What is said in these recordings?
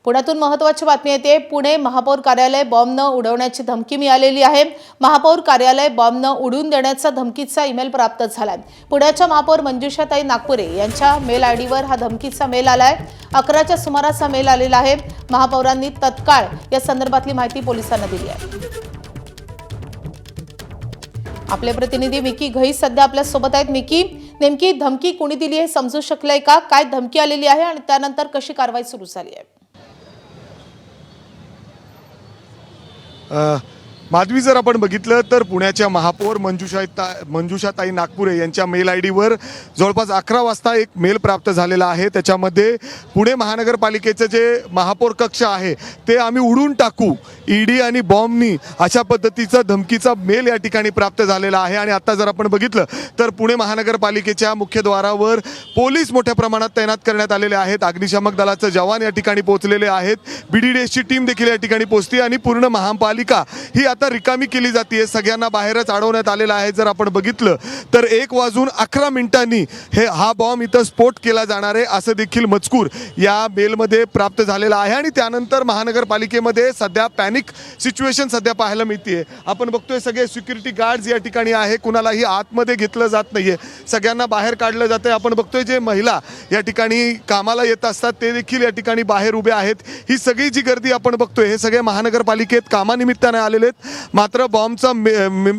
पुण्यातून महत्त्वाची बातमी येते। पुणे महापौर कार्यालय बॉम्ब न उडवण्याची धमकी मिळालेली आहे। महापौर कार्यालय बॉम्ब न उडवून देण्याचा धमकीचा ईमेल प्राप्त झालाय। पुण्याच्या महापौर मंजुषाताई नागपुरे यांच्या मेल आयडीवर हा धमकीचा मेल आलाय। 11च्या सुमारास हा मेल आलेला आहे। महापौरांनी तत्काळ या संदर्भातली माहिती पोलिसांना दिली आहे। आपले प्रतिनिधी मिकी घई सध्या आपल्या सोबत आहेत। मिकी, नेमकी धमकी कोणी दिली हे समजू शकलंय का? काय धमकी आलेली आहे आणि त्यानंतर कशी कारवाई सुरू झाली आहे? माधवी, जर आपण बघितलं तर पुण्याच्या महापौर मंजुषाताई नागपुरे यांच्या मेल आयडीवर जवळपास 11 वाजता एक मेल प्राप्त झालेला आहे। त्याच्यामध्ये पुणे महानगरपालिकेचं जे महापौर कक्ष आहे ते आम्ही उडून टाकू, ईडी आणि बॉम्बनी, अशा पद्धतीचा धमकीचा मेल या ठिकाणी प्राप्त झालेला आहे। आणि आता जर आपण बघितलं तर पुणे महानगरपालिकेच्या मुख्यद्वारावर पोलीस मोठ्या प्रमाणात तैनात करण्यात आलेले आहेत। अग्निशामक दलाचे जवान या ठिकाणी पोहोचलेले आहेत। BDDSची टीम देखील या ठिकाणी पोहोचते आणि पूर्ण महापालिका ही आता रिकामी केली जाते। सगळ्यांना बाहेरच अडवण्यात आलेला आहे। जर आपण बघितलं तर 1:11 हा बॉम्ब इथं स्फोट केला जाणार आहे असं देखील मजकूर या मेलमध्ये प्राप्त झालेला आहे। आणि त्यानंतर महानगरपालिकेमध्ये सध्या पॅनिक सिच्युएशन सध्या पाहायला मिळते। आपण बघतोय सगळे सिक्युरिटी गार्ड्स या ठिकाणी आहे, कुणालाही आतमध्ये घेतलं जात नाहीये, सगळ्यांना बाहेर काढलं जातंय। आपण बघतोय जे महिला या ठिकाणी कामाला येत असतात ते देखील या ठिकाणी बाहेर उभे आहेत। ही सगळी जी गर्दी आपण बघतोय हे सगळे महानगरपालिकेत कामानिमित्ताने आलेले आहेत। मात्र बॉम्बचा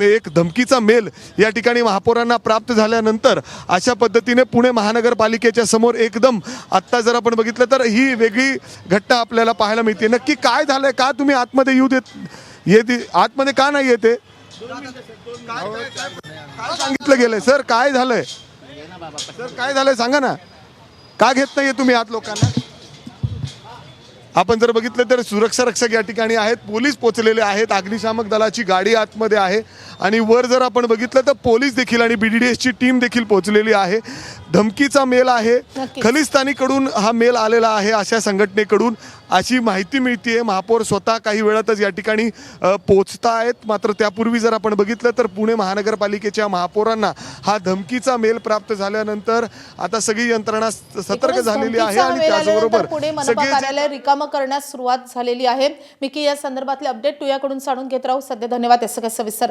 एक धमकीचा मेल या ठिकाणी महापौरांना प्राप्त झाल्यानंतर अशा पद्धतीने पुणे महानगरपालिकेच्या समोर एकदम आत्ता जर आपण बघितलं तर ही वेगळी घटना आपल्याला पाहायला मिळते। नक्की काय झालंय? का तुम्ही आतमध्ये येते आतमध्ये का नाही येते? काय सांगितलं गेलंय? सर काय झालंय? सर काय झालंय सांगा ना, का घेत नाहीये तुम्ही आत लोकांना? आपण जर बघितलं तर सुरक्षा रक्षक या ठिकाणी आहेत, पोलीस पोहोचलेले आहेत, अग्निशामक दलाची गाडी आतमध्ये आहे आणि वर जर आपण बघितलं तर पोलीस देखील आणि BDDSची टीम देखील पोहोचलेली आहे। धमकीचा मेल आहे, खलिस्तानीकडून हा मेल आलेला आहे अशा संघटनेकडून अशी माहिती मिळते। महापौर स्वतः काही वेळातच या ठिकाणी पोहोचतायत। मात्र त्यापूर्वी जर आपण बघितलं तर पुणे महानगरपालिकेच्या महापौरांना हा धमकीचा मेल प्राप्त झाल्यानंतर आता सगळी यंत्रणा सतर्क झालेली आहे आणि त्याचबरोबर पुणे मनपा कार्यालय रिकामं करण्यास सुरुवात झालेली आहे। मिकी, या संदर्भातले अपडेट तुझ्याकडून जाणून घेत राहू। सध्या धन्यवाद। सविस्तर